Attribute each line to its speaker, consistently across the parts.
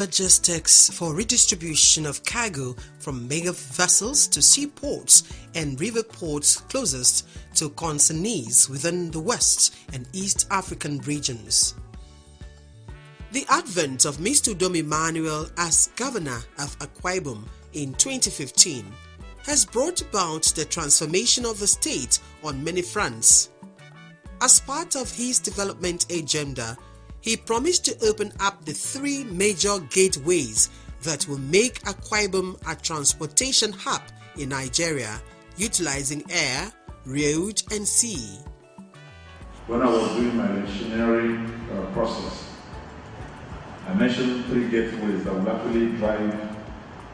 Speaker 1: Logistics for redistribution of cargo from mega vessels to seaports and river ports closest to concernees within the West and East African regions. The advent of Mr. Udom Emmanuel as governor of Akwa Ibom in 2015 has brought about the transformation of the state on many fronts. As part of his development agenda, he promised to open up the 3 major gateways that will make Akwa Ibom a transportation hub in Nigeria, utilizing air, road and sea.
Speaker 2: When I was doing my engineering process, I mentioned 3 gateways that will actually drive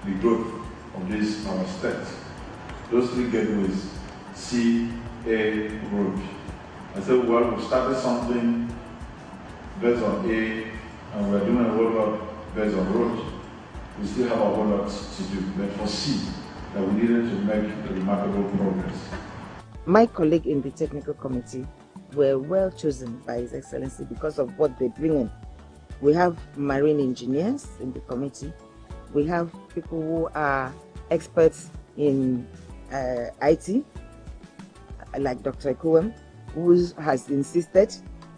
Speaker 2: the growth of this our state. Those 3 gateways, sea, air, road. I said, well, we started something based on A, and we're doing a whole lot based on road. We still have a whole lot to do, but for C, that we needed to make a remarkable progress.
Speaker 3: My colleague in the technical committee were well chosen by His Excellency because of what they bring in. We have marine engineers in the committee. We have people who are experts in IT, like Dr. Ekuwem, who has insisted,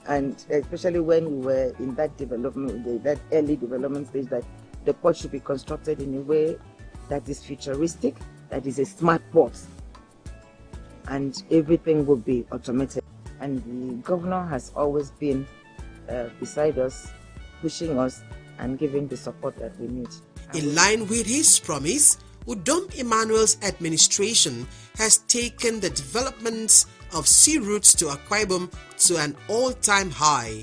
Speaker 3: and especially when we were in that development, that early development stage, that the port should be constructed in a way that is futuristic, that is a smart port, and everything will be automated. And the governor has always been beside us, pushing us and giving the support that we need.
Speaker 1: In line with his promise, Udom Emmanuel's administration has taken the development of sea routes to Akwa Ibom to an all-time high.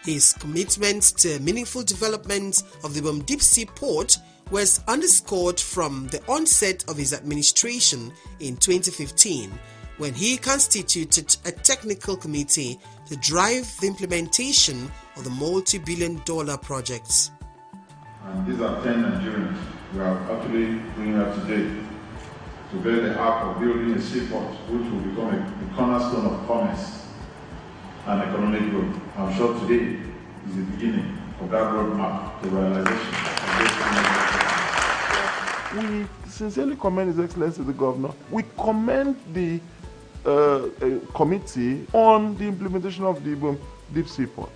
Speaker 1: His commitment to meaningful development of the Ibom Deep Sea Port was underscored from the onset of his administration in 2015, when he constituted a technical committee to drive the implementation of the multi-billion-dollar projects.
Speaker 2: And these are 10 Nigerians we are actually bringing up today to bear the arc of building a seaport which will become the cornerstone of commerce and economic growth. I'm sure today is the beginning of that roadmap to realization of this.
Speaker 4: We sincerely commend His Excellency the Governor. We commend the committee on the implementation of the Ibom Deep Sea Port.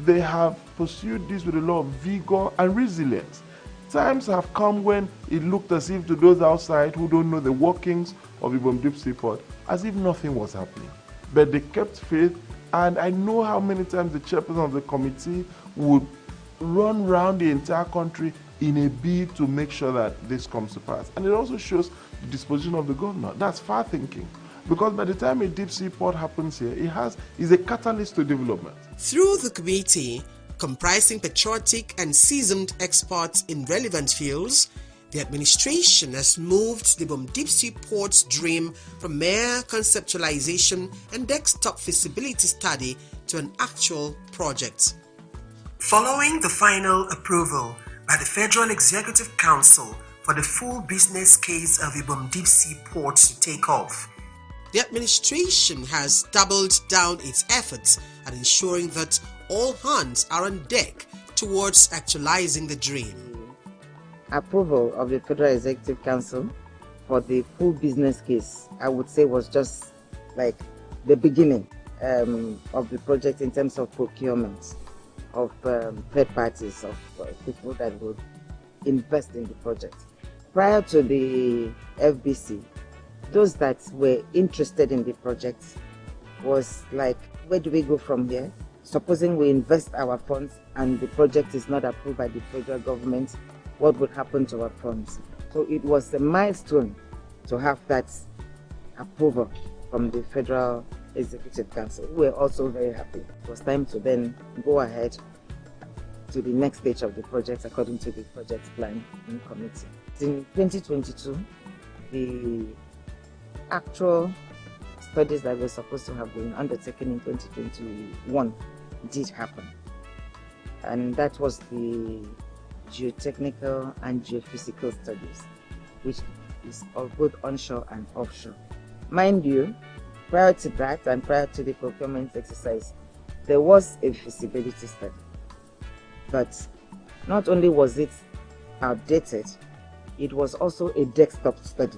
Speaker 4: They have pursued this with a lot of vigor and resilience. Times have come when it looked as if to those outside who don't know the workings of Ibom Deep Sea Port, as if nothing was happening. But they kept faith, and I know how many times the chairperson of the committee would run around the entire country in a bid to make sure that this comes to pass. And it also shows the disposition of the governor. That's far thinking. Because by the time a deep sea port happens here, it is a catalyst to development.
Speaker 1: Through the committee, comprising patriotic and seasoned experts in relevant fields, the administration has moved the Ibom Deep Sea Port's dream from mere conceptualization and desktop feasibility study to an actual project. Following the final approval by the Federal Executive Council for the full business case of Ibom Deep Sea Port to take off, the administration has doubled down its efforts at ensuring that all hands are on deck towards actualizing the dream.
Speaker 3: Approval of the Federal Executive Council for the full business case, I would say, was just like the beginning of the project in terms of procurement of third parties, of people that would invest in the project. Prior to the FBC, those that were interested in the project was like, where do we go from here? Supposing we invest our funds and the project is not approved by the federal government, what would happen to our funds? So it was a milestone to have that approval from the Federal Executive Council. We were also very happy. It was time to then go ahead to the next stage of the project according to the project plan in committee. In 2022, the actual studies that were supposed to have been undertaken in 2021 did happen. And that was the geotechnical and geophysical studies, which is of both onshore and offshore. Mind you, prior to that and prior to the procurement exercise, there was a feasibility study. But not only was it outdated, it was also a desktop study.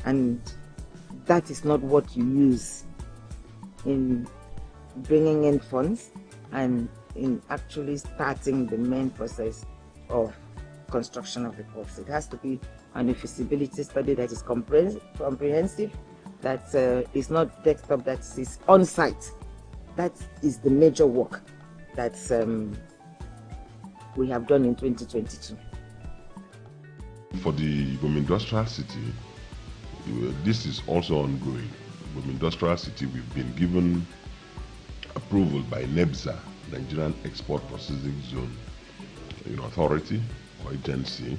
Speaker 3: And that is not what you use in bringing in funds and in actually starting the main process of construction of the ports. It has to be a feasibility study that is comprehensive, that is not desktop, that is on site. That is the major work that we have done in 2022.
Speaker 5: For the Ibom Industrial City, this is also ongoing. Ibom Industrial City, we've been given approval by NEBZA, Nigerian Export Processing Zone Authority or agency.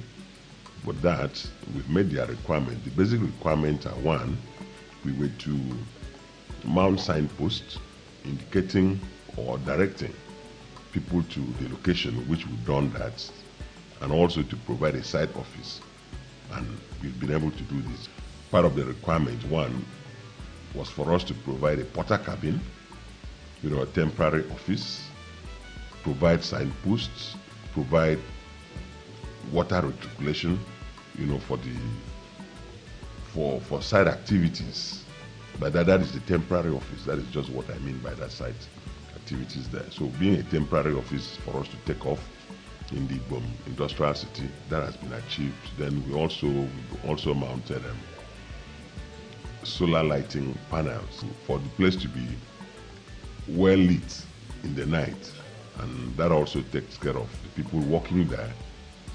Speaker 5: With that, we've made their requirement. The basic requirements are: one, we were to mount signposts indicating or directing people to the location, which we've done that, and also to provide a site office. And we've been able to do this. Part of the requirement, one, was for us to provide a porter cabin, a temporary office, provide signposts, provide water reticulation, for site activities. But that is the temporary office. That is just what I mean by that site activities there. So being a temporary office for us to take off in the Ibom Industrial City, that has been achieved. Then we also mounted solar lighting panels for the place to be well lit in the night, and that also takes care of the people walking there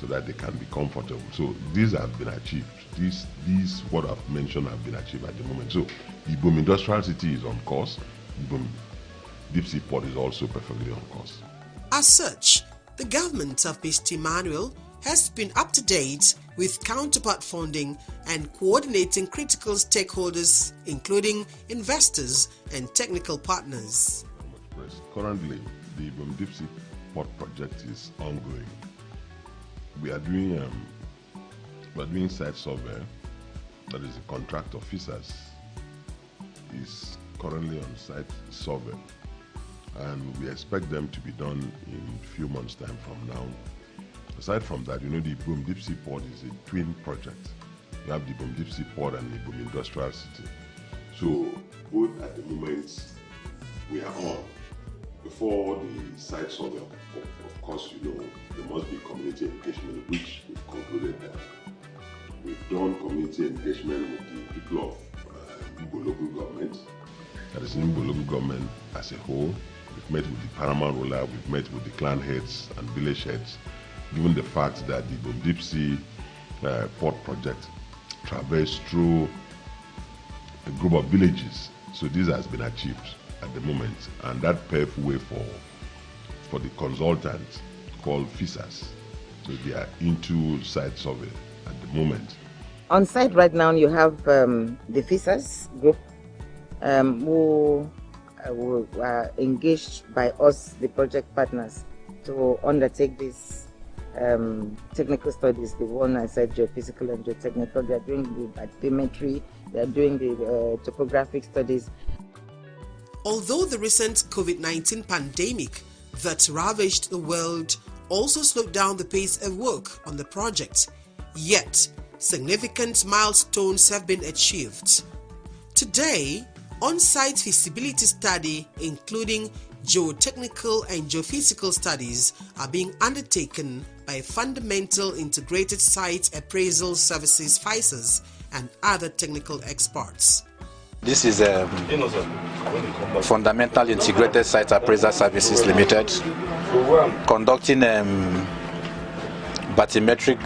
Speaker 5: so that they can be comfortable. So these have been achieved. These what I've mentioned have been achieved at the moment. So the Ibom Industrial City is on course. Ibom Deep Seaport is also perfectly on course.
Speaker 1: As such, the government of Mr. Emmanuel has been up to date with counterpart funding and coordinating critical stakeholders, including investors and technical partners.
Speaker 5: Currently, the Ibom Deep Seaport project is ongoing. We are doing site survey. That is, the contract officers is currently on site survey, and we expect them to be done in a few months' time from now. Aside from that, the Ibom Deep Seaport is a twin project. You have the Ibom Deep Seaport and the Ibom Industrial City. So both at the moment we are on. Before the site survey, of course, there must be community engagement, which we've concluded that. We've done community engagement with the people of Igbo local government. That is Igbo local government as a whole. We've met with the paramount ruler, we've met with the clan heads and village heads, given the fact that the Ibom Deep Sea Port project traversed through a group of villages. So this has been achieved at the moment, and that paved way for the consultant called FISAS. So they are into site survey at the moment.
Speaker 3: On site right now, you have the FISAS group who are engaged by us, the project partners, to undertake these technical studies. The one I said, geophysical and geotechnical. They are doing the bathymetry, they are doing the topographic studies.
Speaker 1: Although the recent COVID-19 pandemic that ravaged the world also slowed down the pace of work on the project, yet significant milestones have been achieved. Today, on-site feasibility study, including geotechnical and geophysical studies, are being undertaken by Fundamental Integrated Site Appraisal Services (FISAS) and other technical experts.
Speaker 6: This is Fundamental Integrated Site Appraisal Services Limited, conducting bathymetric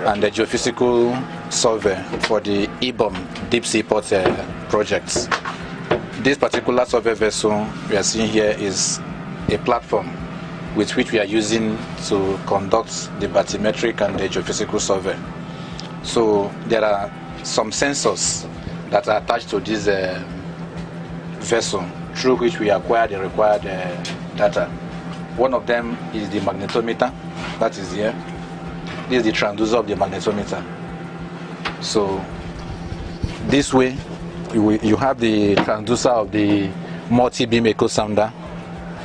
Speaker 6: and the geophysical survey for the Ibom Deep Seaport projects. This particular survey vessel we are seeing here is a platform with which we are using to conduct the bathymetric and the geophysical survey. So there are some sensors that are attached to this vessel, through which we acquire the required data. One of them is the magnetometer, that is here. This is the transducer of the magnetometer. So this way, you have the transducer of the multi-beam echo sounder,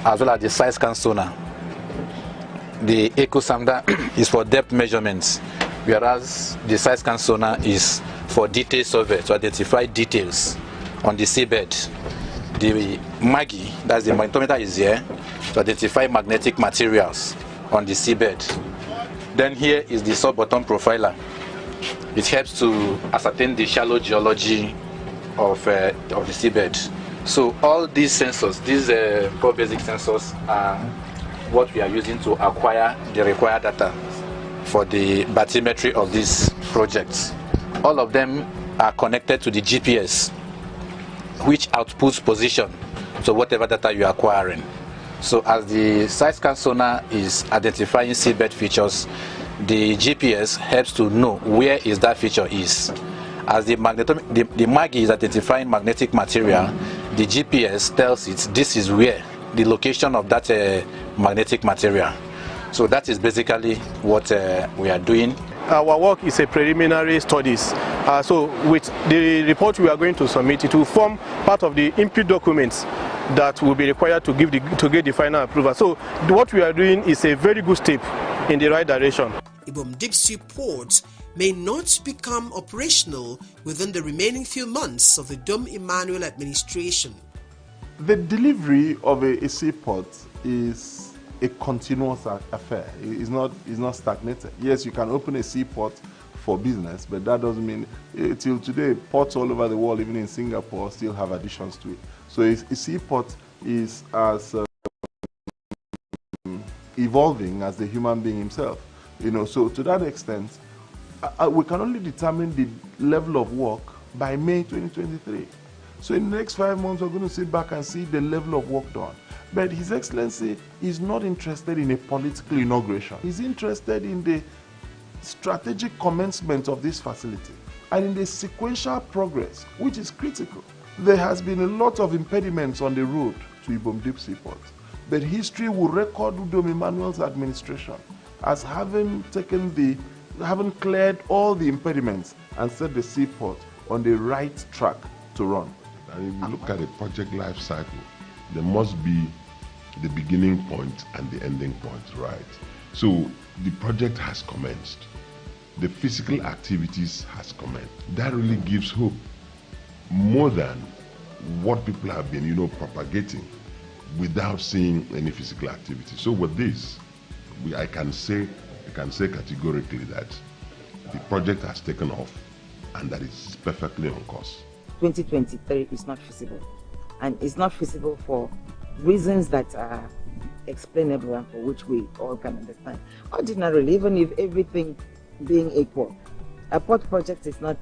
Speaker 6: as well as the side scan sonar. the echo sounder is for depth measurements, whereas the side scan sonar is for detail survey to identify details on the seabed. The MAGI, that's the magnetometer, is here to identify magnetic materials on the seabed. Then here is the sub-bottom profiler. It helps to ascertain the shallow geology of the seabed. So all these sensors, these four basic sensors, are what we are using to acquire the required data for the bathymetry of these projects. All of them are connected to the GPS, which outputs position to whatever data you are acquiring. So as the side scan sonar is identifying seabed features, the GPS helps to know where is that feature is. As the MAGI is identifying magnetic material, the GPS tells it this is where the location of that magnetic material. So that is basically what we are doing.
Speaker 7: Our work is a preliminary studies. So with the report we are going to submit, it will form part of the input documents that will be required to get the final approval. So what we are doing is a very good step in the right direction.
Speaker 1: Ibom Deep Seaport may not become operational within the remaining few months of the Dom Emmanuel administration.
Speaker 4: The delivery of a seaport is a continuous affair. It's not stagnated. Yes, you can open a seaport for business, but that doesn't mean till today ports all over the world, even in Singapore, still have additions to it. So a seaport is as evolving as the human being himself. So to that extent, we can only determine the level of work by May 2023. So in the next 5 months, we're going to sit back and see the level of work done. But His Excellency is not interested in a political inauguration. He's interested in the strategic commencement of this facility and in the sequential progress, which is critical. There has been a lot of impediments on the road to Ibom Deep Seaport, but history will record Dom Emmanuel's administration as having cleared all the impediments and set the seaport on the right track to run.
Speaker 5: And if you look at the project life cycle, there must be the beginning point and the ending point, right? So the project has commenced. The physical activities has commenced. That really gives hope, more than what people have been, propagating without seeing any physical activity. So with this, I can say categorically that the project has taken off and that it's perfectly on course.
Speaker 3: 2023 is not feasible, and it's not feasible for reasons that are explainable and for which we all can understand. Ordinarily, even if everything being equal, a port project is not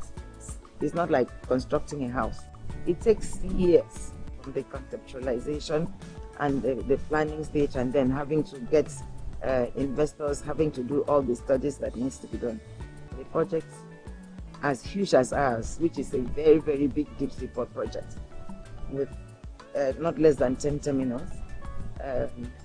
Speaker 3: like constructing a house. It takes years from the conceptualization and the planning stage, and then having to get investors, having to do all the studies that needs to be done. The project as huge as ours, which is a very, very big deep seaport project with not less than 10 terminals,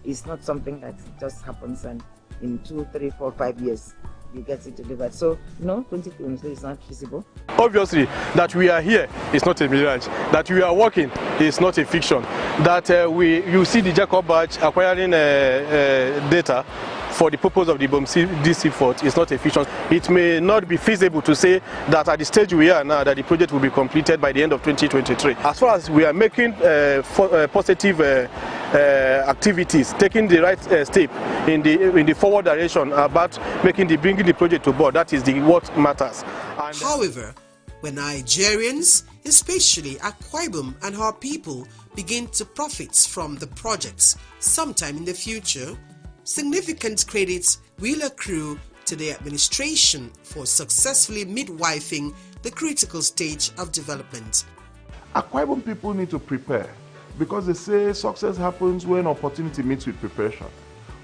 Speaker 3: is not something that just happens and in 2, 3, 4, 5 years you get it delivered. So no, 2023 is not feasible.
Speaker 7: Obviously, that we are here is not a mirage. That we are working is not a fiction. That you see the Jacob badge acquiring data for the purpose of the Ibom Deep Seaport is not a fiction. It may not be feasible to say that at the stage we are now that the project will be completed by the end of 2023. As far as we are making positive activities, taking the right step in the forward direction about bringing the project to board, that is what matters. And
Speaker 1: however, when Nigerians, especially Akwa Ibom and her people, begin to profit from the projects sometime in the future, significant credits will accrue to the administration for successfully midwifing the critical stage of development.
Speaker 4: Akwa Ibom people need to prepare, because they say success happens when opportunity meets with preparation.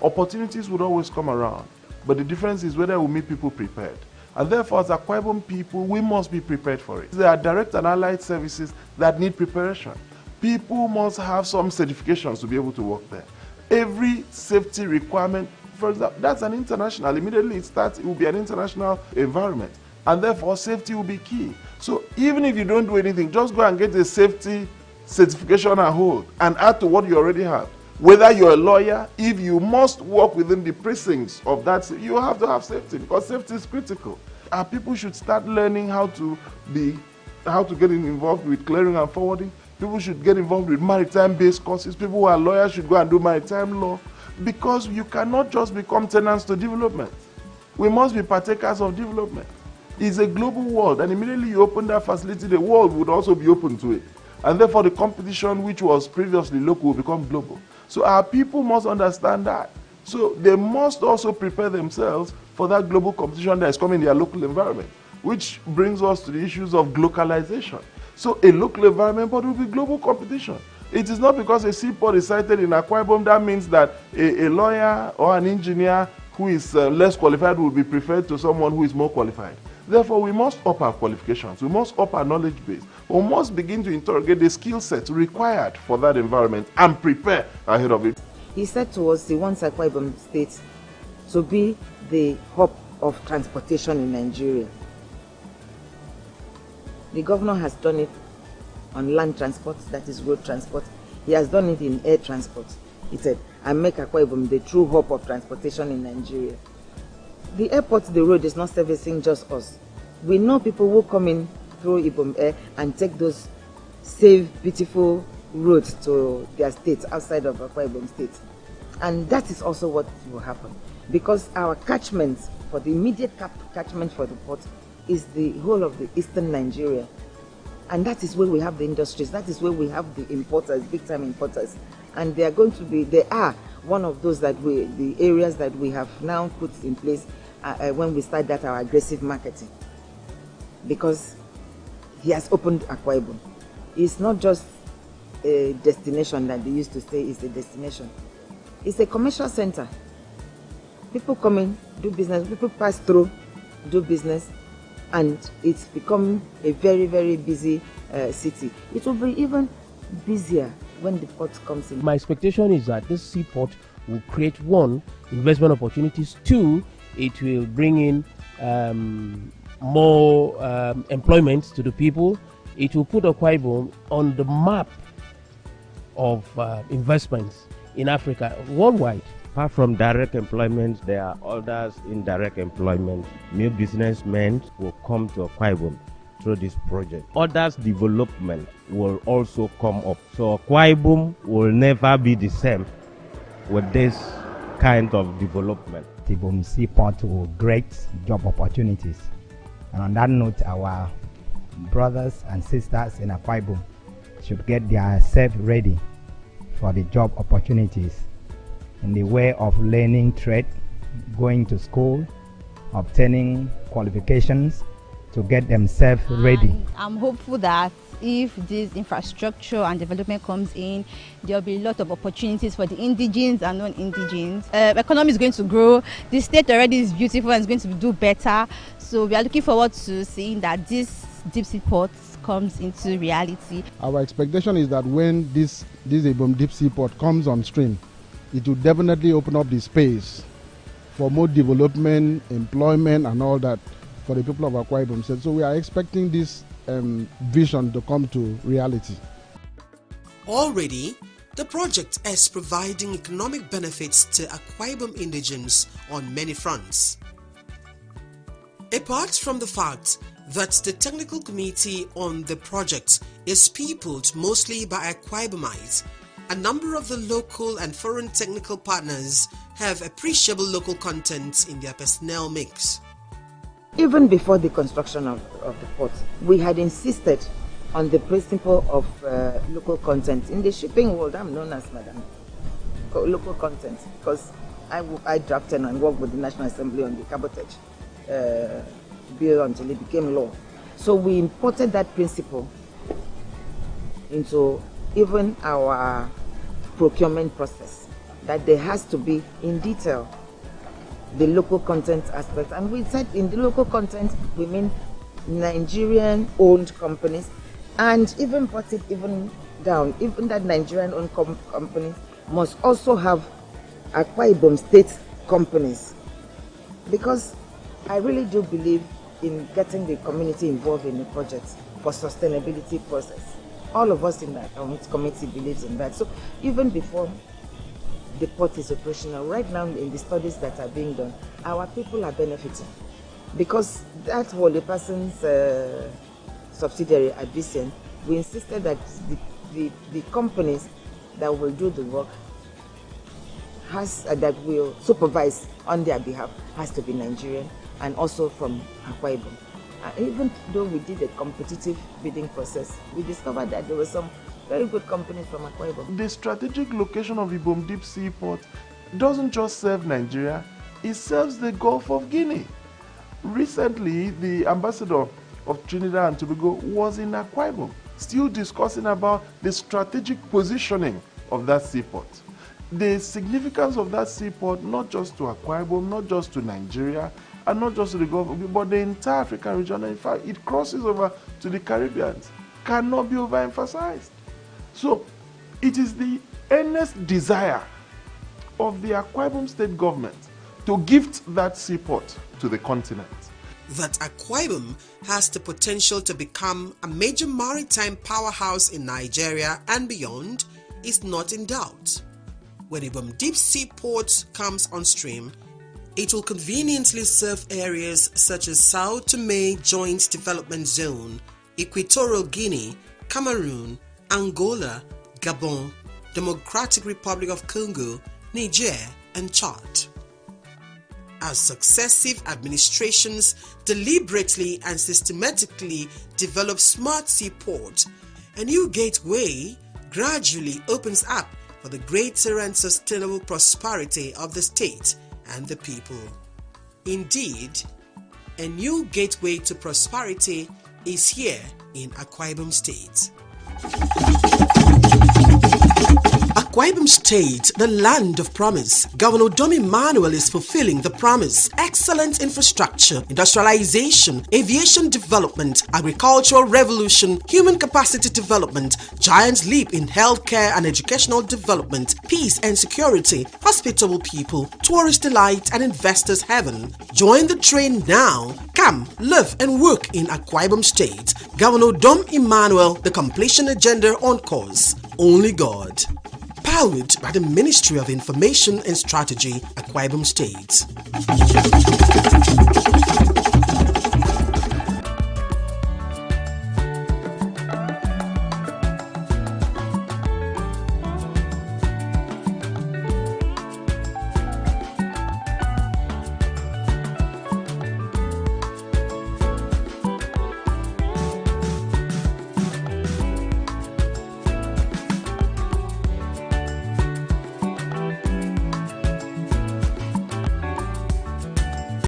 Speaker 4: Opportunities would always come around, but the difference is whether we meet people prepared. And therefore, as Akwa Ibom people, we must be prepared for it. There are direct and allied services that need preparation. People must have some certifications to be able to work there. Every safety requirement, for example, that's an international. Immediately it will be an international environment. And therefore, safety will be key. So even if you don't do anything, just go and get a safety certification and hold and add to what you already have. Whether you're a lawyer, if you must work within the precincts of that, you have to have safety, because safety is critical. And people should start learning how to get involved with clearing and forwarding. People should get involved with maritime-based courses. People who are lawyers should go and do maritime law, because you cannot just become tenants to development. We must be partakers of development. It's a global world, and immediately you open that facility, the world would also be open to it. And therefore the competition, which was previously local, will become global. So our people must understand that. So they must also prepare themselves for that global competition that is coming in their local environment, which brings us to the issues of globalization. So a local environment, but it will be global competition. It is not because a seaport is sited in Akwa Ibom that means that a lawyer or an engineer who is less qualified will be preferred to someone who is more qualified. Therefore, we must up our qualifications, we must up our knowledge base, we must begin to interrogate the skill sets required for that environment and prepare ahead of it.
Speaker 3: He said to us he wants Akwa Ibom State to be the hub of transportation in Nigeria. The governor has done it on land transport, that is road transport. He has done it in air transport. He said, I make Akwa Ibom the true hub of transportation in Nigeria. The airport, the road is not servicing just us. We know people who come in through Ibom Air and take those safe, beautiful roads to their states outside of Akwa Ibom State. And that is also what will happen. Because our catchment, for the immediate catchment for the port, is the whole of the eastern Nigeria. And that is where we have the industries, that is where we have the importers, big time importers. And they are one of those the areas that we have now put in place when we start our aggressive marketing. Because he has opened Akwa Ibom. It's not just a destination that they used to say is a destination. It's a commercial center. People come in, do business, people pass through, do business, and it's become a very, very busy city. It will be even busier when the port comes in.
Speaker 8: My expectation is that this seaport will create, one, investment opportunities, two, it will bring in more employment to the people. It will put Akwa Ibom on the map of investments in Africa worldwide.
Speaker 9: Apart from direct employment, there are others indirect employment. New businessmen will come to Akwa Ibom through this project. Others development will also come up. So Akwa Ibom will never be the same with this kind of development.
Speaker 10: Ibom Seaport will create job opportunities. And on that note, our brothers and sisters in Akwa Ibom should get themselves ready for the job opportunities in the way of learning trade, going to school, obtaining qualifications to get themselves ready.
Speaker 11: I'm hopeful that if this infrastructure and development comes in, there will be a lot of opportunities for the indigenes and non-indigenes. Economy is going to grow. The state already is beautiful and is going to do better. So we are looking forward to seeing that this deep sea port comes into reality.
Speaker 12: Our expectation is that when this Ibom deep sea port comes on stream, it will definitely open up the space for more development, employment, and all that for the people of Akwa Ibom State. So we are expecting this vision to come to reality.
Speaker 1: Already, the project is providing economic benefits to Akwa Ibom indigenes on many fronts. Apart from the fact that the technical committee on the project is peopled mostly by Akwa Ibomites, a number of the local and foreign technical partners have appreciable local content in their personnel mix.
Speaker 3: Even before the construction of the port, we had insisted on the principle of local content. In the shipping world, I'm known as Madam Local Content, because I drafted and worked with the National Assembly on the cabotage bill until it became law. So we imported that principle into even our procurement process, that there has to be in detail the local content aspect. And we said in the local content we mean Nigerian owned companies, and even brought it even down, even that Nigerian owned companies must also have Akwa Ibom State companies, because I really do believe in getting the community involved in the project for sustainability process. All of us in that committee believes in that. So even before the port is operational, right now in the studies that are being done, our people are benefiting. Because that whole person's subsidiary Advisian, we insisted that the companies that will do the work that will supervise on their behalf has to be Nigerian and also from Akwa Ibom. Even though we did a competitive bidding process, we discovered that there were some very good companies from Akwa Ibom.
Speaker 4: The strategic location of Ibom Deep Seaport doesn't just serve Nigeria, it serves the Gulf of Guinea. Recently, the ambassador of Trinidad and Tobago was in Akwa Ibom, still discussing about the strategic positioning of that seaport. The significance of that seaport, not just to Akwa Ibom, not just to Nigeria, and not just to the Gulf of Guinea, but the entire African region. In fact, it crosses over to the Caribbean, cannot be overemphasized. So, it is the earnest desire of the Akwa Ibom state government to gift that seaport to the continent.
Speaker 1: That Akwa Ibom has the potential to become a major maritime powerhouse in Nigeria and beyond is not in doubt. When Ibom Deep Seaport comes on stream, it will conveniently serve areas such as Sao Tome Joint Development Zone, Equatorial Guinea, Cameroon, Angola, Gabon, Democratic Republic of Congo, Niger, and Chad. As successive administrations deliberately and systematically develop smart seaport, a new gateway gradually opens up for the greater and sustainable prosperity of the state and the people. Indeed, a new gateway to prosperity is here in Akwa Ibom State. Akwa Ibom State, the land of promise. Governor Dom Emmanuel is fulfilling the promise. Excellent infrastructure, industrialization, aviation development, agricultural revolution, human capacity development, giant leap in healthcare and educational development, peace and security, hospitable people, tourist delight and investors heaven. Join the train now. Come, live and work in Akwa Ibom State. Governor Dom Emmanuel, the completion agenda on course. Only God. Powered by the Ministry of Information and Strategy, Akwa Ibom State.